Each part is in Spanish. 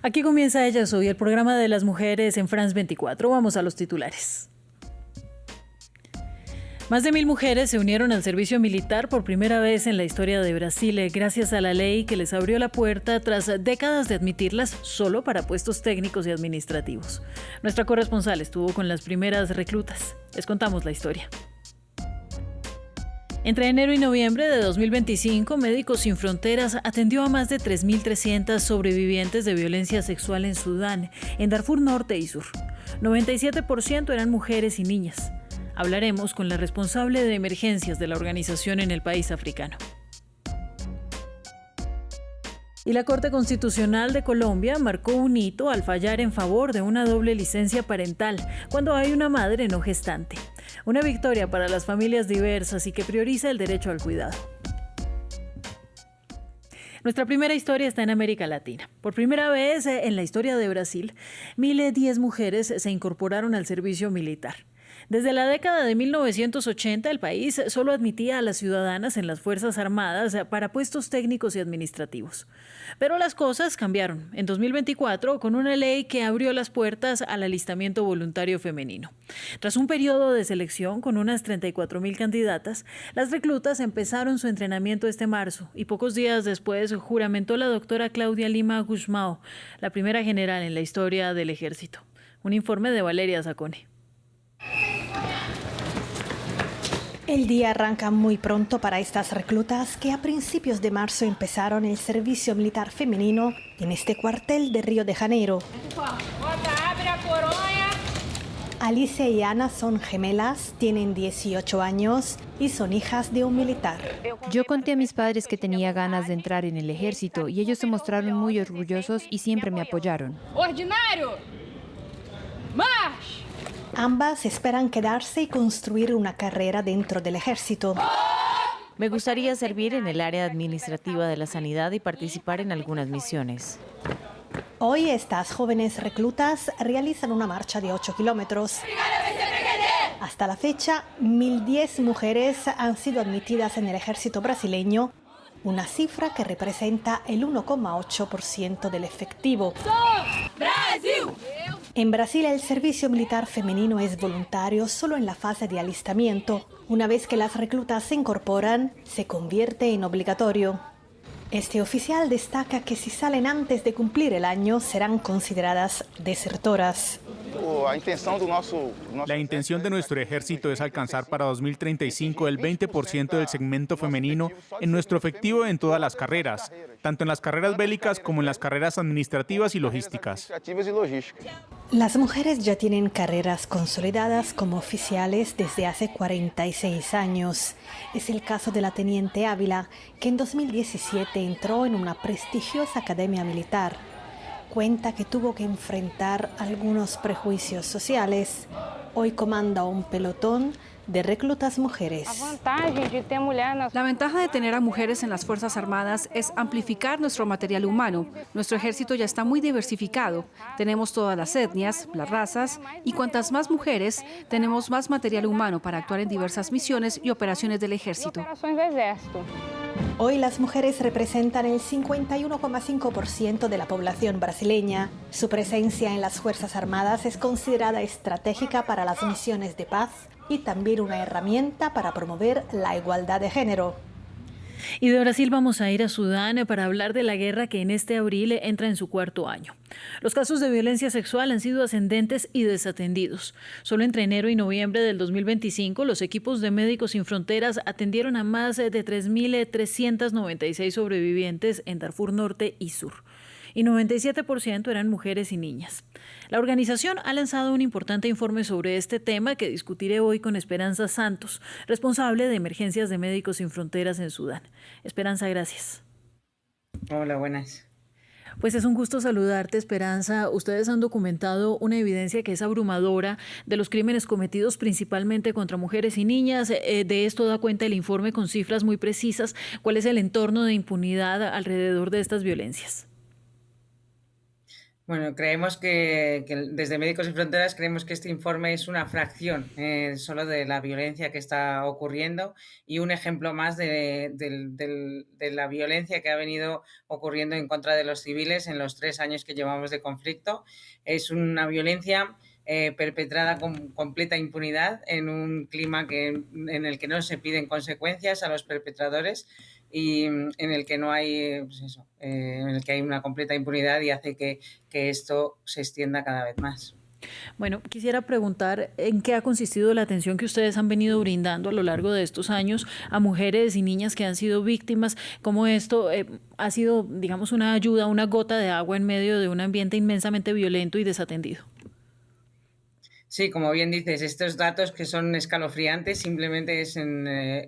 Aquí comienza Ellas Hoy, el programa de las mujeres en France 24. Vamos a los titulares. Más de 1.000 mujeres se unieron al servicio militar por primera vez en la historia de Brasil, gracias a la ley que les abrió la puerta tras décadas de admitirlas solo para puestos técnicos y administrativos. Nuestra corresponsal estuvo con las primeras reclutas. Les contamos la historia. Entre enero y noviembre de 2025, Médicos Sin Fronteras atendió a más de 3.300 sobrevivientes de violencia sexual en Sudán, en Darfur Norte y Sur. 97% eran mujeres y niñas. Hablaremos con la responsable de emergencias de la organización en el país africano. Y la Corte Constitucional de Colombia marcó un hito al fallar en favor de una doble licencia parental cuando hay una madre no gestante. Una victoria para las familias diversas y que prioriza el derecho al cuidado. Nuestra primera historia está en América Latina. Por primera vez en la historia de Brasil, 1.010 mujeres se incorporaron al servicio militar. Desde la década de 1980, el país solo admitía a las ciudadanas en las Fuerzas Armadas para puestos técnicos y administrativos. Pero las cosas cambiaron en 2024 con una ley que abrió las puertas al alistamiento voluntario femenino. Tras un periodo de selección con unas 34.000 candidatas, las reclutas empezaron su entrenamiento este marzo y pocos días después juramentó la doctora Claudia Lima Gusmão, la primera general en la historia del ejército. Un informe de Valeria Zacone. El día arranca muy pronto para estas reclutas que a principios de marzo empezaron el servicio militar femenino en este cuartel de Río de Janeiro. Alicia y Ana son gemelas, tienen 18 años y son hijas de un militar. Yo conté a mis padres que tenía ganas de entrar en el ejército y ellos se mostraron muy orgullosos y siempre me apoyaron. Ordinário, march. Ambas esperan quedarse y construir una carrera dentro del ejército. Me gustaría servir en el área administrativa de la sanidad y participar en algunas misiones. Hoy estas jóvenes reclutas realizan una marcha de 8 kilómetros. Hasta la fecha, 1.010 mujeres han sido admitidas en el ejército brasileño, una cifra que representa el 1,8% del efectivo. Brasil! En Brasil, el servicio militar femenino es voluntario solo en la fase de alistamiento. Una vez que las reclutas se incorporan, se convierte en obligatorio. Este oficial destaca que si salen antes de cumplir el año, serán consideradas desertoras. La intención de nuestro ejército es alcanzar para 2035 el 20% del segmento femenino en nuestro efectivo en todas las carreras, tanto en las carreras bélicas como en las carreras administrativas y logísticas. Las mujeres ya tienen carreras consolidadas como oficiales desde hace 46 años. Es el caso de la teniente Ávila, que en 2017 entró en una prestigiosa academia militar. Cuenta que tuvo que enfrentar algunos prejuicios sociales. Hoy comanda un pelotón de reclutas mujeres. La ventaja de tener a mujeres en las Fuerzas Armadas es amplificar nuestro material humano. Nuestro ejército ya está muy diversificado. Tenemos todas las etnias, las razas, y cuantas más mujeres, tenemos más material humano para actuar en diversas misiones y operaciones del ejército. Hoy las mujeres representan el 51,5% de la población brasileña. Su presencia en las Fuerzas Armadas es considerada estratégica para las misiones de paz y también una herramienta para promover la igualdad de género. Y de Brasil vamos a ir a Sudán para hablar de la guerra que en este abril entra en su cuarto año. Los casos de violencia sexual han sido ascendentes y desatendidos. Solo entre enero y noviembre del 2025, los equipos de Médicos Sin Fronteras atendieron a más de 3.396 sobrevivientes en Darfur Norte y Sur. Y 97% eran mujeres y niñas. La organización ha lanzado un importante informe sobre este tema que discutiré hoy con Esperanza Santos, responsable de emergencias de Médicos Sin Fronteras en Sudán. Esperanza, gracias. Hola, buenas. Pues es un gusto saludarte, Esperanza. Ustedes han documentado una evidencia que es abrumadora de los crímenes cometidos principalmente contra mujeres y niñas. De esto da cuenta el informe con cifras muy precisas. ¿Cuál es el entorno de impunidad alrededor de estas violencias? Bueno, creemos que desde Médicos Sin Fronteras creemos que este informe es una fracción solo de la violencia que está ocurriendo y un ejemplo más de la violencia que ha venido ocurriendo en contra de los civiles en los 3 años que llevamos de conflicto. Es una violencia perpetrada con completa impunidad en un clima en el que no se piden consecuencias a los perpetradores y en el que no hay, en el que hay una completa impunidad y hace que esto se extienda cada vez más. Bueno, quisiera preguntar en qué ha consistido la atención que ustedes han venido brindando a lo largo de estos años a mujeres y niñas que han sido víctimas, cómo esto ha sido, digamos, una ayuda, una gota de agua en medio de un ambiente inmensamente violento y desatendido. Sí, como bien dices, estos datos que son escalofriantes simplemente es en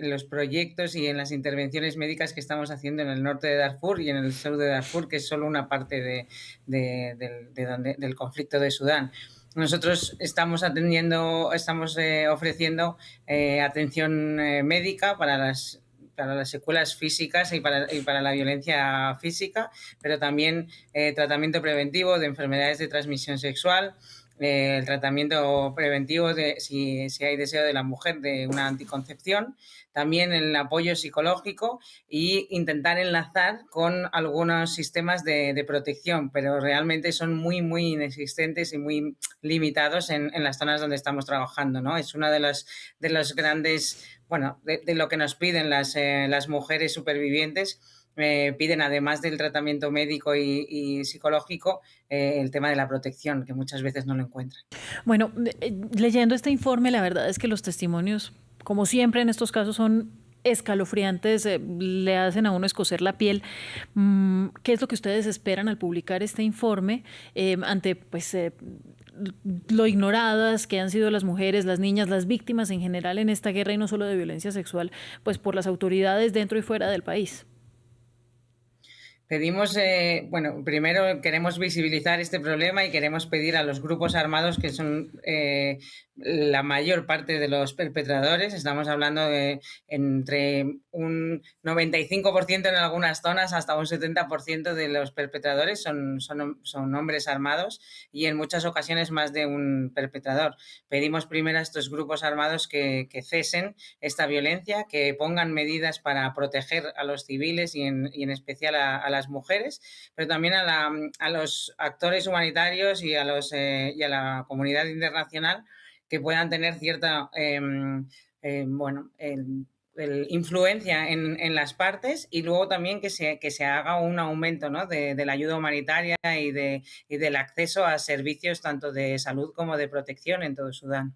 los proyectos y en las intervenciones médicas que estamos haciendo en el norte de Darfur y en el sur de Darfur, que es solo una parte del conflicto de Sudán. Nosotros estamos ofreciendo atención médica para las secuelas físicas y para la violencia física, pero también tratamiento preventivo de enfermedades de transmisión sexual, el tratamiento preventivo de si hay deseo de la mujer de una anticoncepción, también el apoyo psicológico e intentar enlazar con algunos sistemas de protección, pero realmente son muy, muy inexistentes y muy limitados en las zonas donde estamos trabajando, ¿no? Es una de los grandes, bueno, de lo que nos piden las mujeres supervivientes. Piden, además del tratamiento médico y psicológico, el tema de la protección, que muchas veces no lo encuentran. Bueno, leyendo este informe, la verdad es que los testimonios, como siempre en estos casos, son escalofriantes, le hacen a uno escocer la piel. ¿Qué es lo que ustedes esperan al publicar este informe ante lo ignoradas que han sido las mujeres, las niñas, las víctimas en general en esta guerra y no solo de violencia sexual, pues por las autoridades dentro y fuera del país? Pedimos, primero queremos visibilizar este problema y queremos pedir a los grupos armados, que son la mayor parte de los perpetradores, estamos hablando de entre un 95% en algunas zonas hasta un 70% de los perpetradores son hombres armados y en muchas ocasiones más de un perpetrador. Pedimos primero a estos grupos armados que cesen esta violencia, que pongan medidas para proteger a los civiles y en especial a las mujeres, pero también a los actores humanitarios y a la comunidad internacional, que puedan tener cierta influencia en las partes, y luego también que se haga un aumento, ¿no?, de la ayuda humanitaria y del acceso a servicios tanto de salud como de protección en todo Sudán.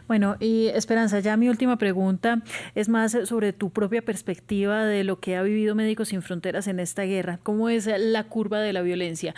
Bueno, y Esperanza, ya mi última pregunta es más sobre tu propia perspectiva de lo que ha vivido Médicos Sin Fronteras en esta guerra. ¿Cómo es la curva de la violencia?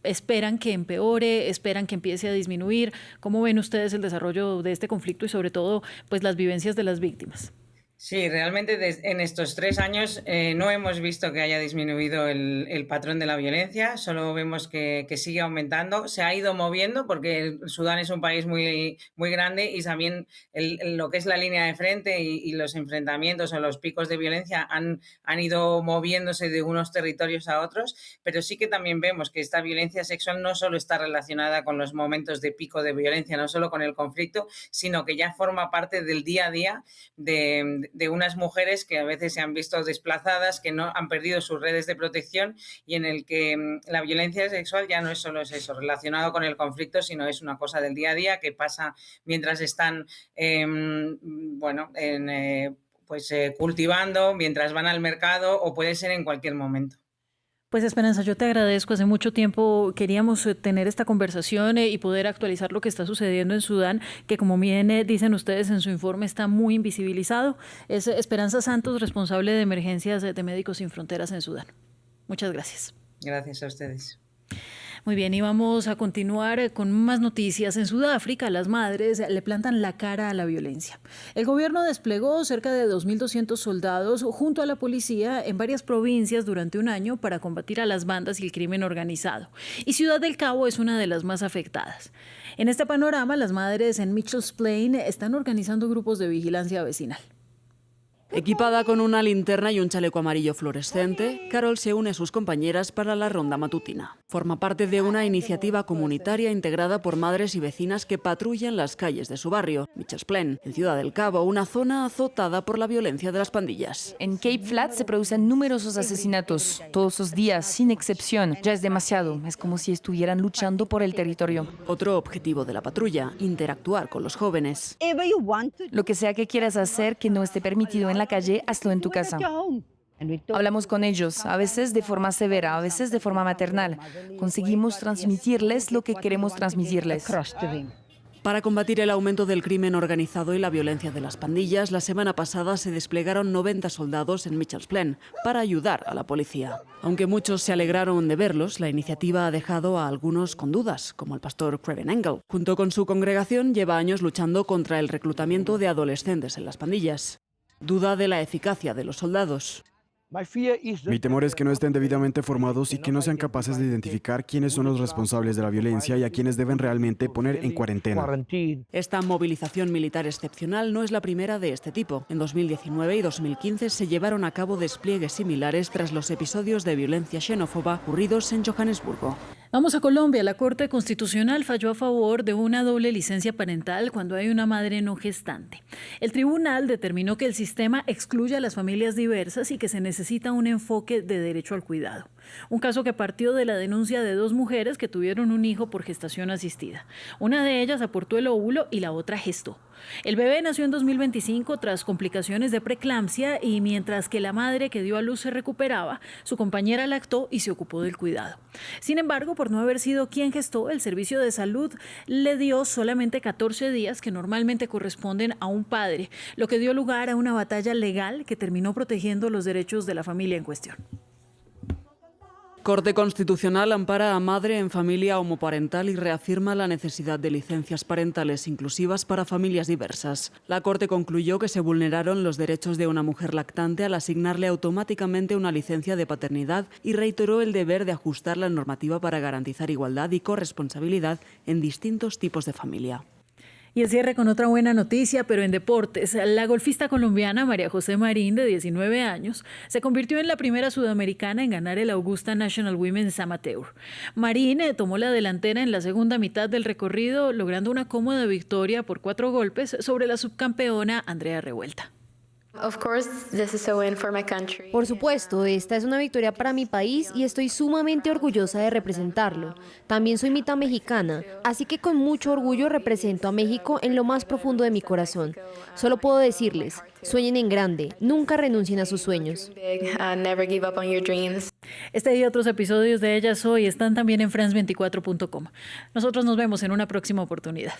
¿Esperan que empeore? ¿Esperan que empiece a disminuir? ¿Cómo ven ustedes el desarrollo de este conflicto y sobre todo pues las vivencias de las víctimas? Sí, realmente en estos 3 años no hemos visto que haya disminuido el patrón de la violencia, solo vemos que sigue aumentando. Se ha ido moviendo porque Sudán es un país muy, muy grande y también lo que es la línea de frente y los enfrentamientos o los picos de violencia han ido moviéndose de unos territorios a otros, pero sí que también vemos que esta violencia sexual no solo está relacionada con los momentos de pico de violencia, no solo con el conflicto, sino que ya forma parte del día a día de unas mujeres que a veces se han visto desplazadas, que no han perdido sus redes de protección y en el que la violencia sexual ya no es solo eso relacionado con el conflicto, sino es una cosa del día a día que pasa mientras están cultivando, mientras van al mercado, o puede ser en cualquier momento. Pues Esperanza, yo te agradezco. Hace mucho tiempo queríamos tener esta conversación y poder actualizar lo que está sucediendo en Sudán, que como bien dicen ustedes en su informe está muy invisibilizado. Es Esperanza Santos, responsable de emergencias de Médicos Sin Fronteras en Sudán. Muchas gracias. Gracias a ustedes. Muy bien, y vamos a continuar con más noticias. En Sudáfrica, las madres le plantan la cara a la violencia. El gobierno desplegó cerca de 2.200 soldados junto a la policía en varias provincias durante un año para combatir a las bandas y el crimen organizado. Y Ciudad del Cabo es una de las más afectadas. En este panorama, las madres en Mitchell's Plain están organizando grupos de vigilancia vecinal. Equipada con una linterna y un chaleco amarillo fluorescente, Carol se une a sus compañeras para la ronda matutina. Forma parte de una iniciativa comunitaria integrada por madres y vecinas que patrullan las calles de su barrio, Mitchells Plain, en Ciudad del Cabo, una zona azotada por la violencia de las pandillas. En Cape Flat se producen numerosos asesinatos, todos los días, sin excepción. Ya es demasiado, es como si estuvieran luchando por el territorio. Otro objetivo de la patrulla, interactuar con los jóvenes. Lo que sea que quieras hacer que no esté permitido en la calle, hazlo en tu casa. Hablamos con ellos, a veces de forma severa, a veces de forma maternal. Conseguimos transmitirles lo que queremos transmitirles. Para combatir el aumento del crimen organizado y la violencia de las pandillas, la semana pasada se desplegaron 90 soldados en Mitchells Plain para ayudar a la policía. Aunque muchos se alegraron de verlos, la iniciativa ha dejado a algunos con dudas, como el pastor Craven Engel. Junto con su congregación, lleva años luchando contra el reclutamiento de adolescentes en las pandillas. Duda de la eficacia de los soldados. Mi temor es que no estén debidamente formados y que no sean capaces de identificar quiénes son los responsables de la violencia y a quienes deben realmente poner en cuarentena. Esta movilización militar excepcional no es la primera de este tipo. En 2019 y 2015 se llevaron a cabo despliegues similares tras los episodios de violencia xenófoba ocurridos en Johannesburgo. Vamos a Colombia. La Corte Constitucional falló a favor de una doble licencia parental cuando hay una madre no gestante. El tribunal determinó que el sistema excluye a las familias diversas y que se necesita un enfoque de derecho al cuidado. Un caso que partió de la denuncia de dos mujeres que tuvieron un hijo por gestación asistida. Una de ellas aportó el óvulo y la otra gestó. El bebé nació en 2025 tras complicaciones de preeclampsia y mientras que la madre que dio a luz se recuperaba, su compañera lactó y se ocupó del cuidado. Sin embargo, por no haber sido quien gestó, el servicio de salud le dio solamente 14 días que normalmente corresponden a un padre, lo que dio lugar a una batalla legal que terminó protegiendo los derechos de la familia en cuestión. Corte Constitucional ampara a madre en familia homoparental y reafirma la necesidad de licencias parentales inclusivas para familias diversas. La Corte concluyó que se vulneraron los derechos de una mujer lactante al asignarle automáticamente una licencia de paternidad y reiteró el deber de ajustar la normativa para garantizar igualdad y corresponsabilidad en distintos tipos de familia. Y el cierre con otra buena noticia, pero en deportes. La golfista colombiana María José Marín, de 19 años, se convirtió en la primera sudamericana en ganar el Augusta National Women's Amateur. Marín tomó la delantera en la segunda mitad del recorrido, logrando una cómoda victoria por 4 golpes sobre la subcampeona Andrea Revuelta. Por supuesto, esta es una victoria para mi país y estoy sumamente orgullosa de representarlo. También soy mitad mexicana, así que con mucho orgullo represento a México en lo más profundo de mi corazón. Solo puedo decirles, sueñen en grande, nunca renuncien a sus sueños. Este y otros episodios de Ella Soy están también en france24.com. Nosotros nos vemos en una próxima oportunidad.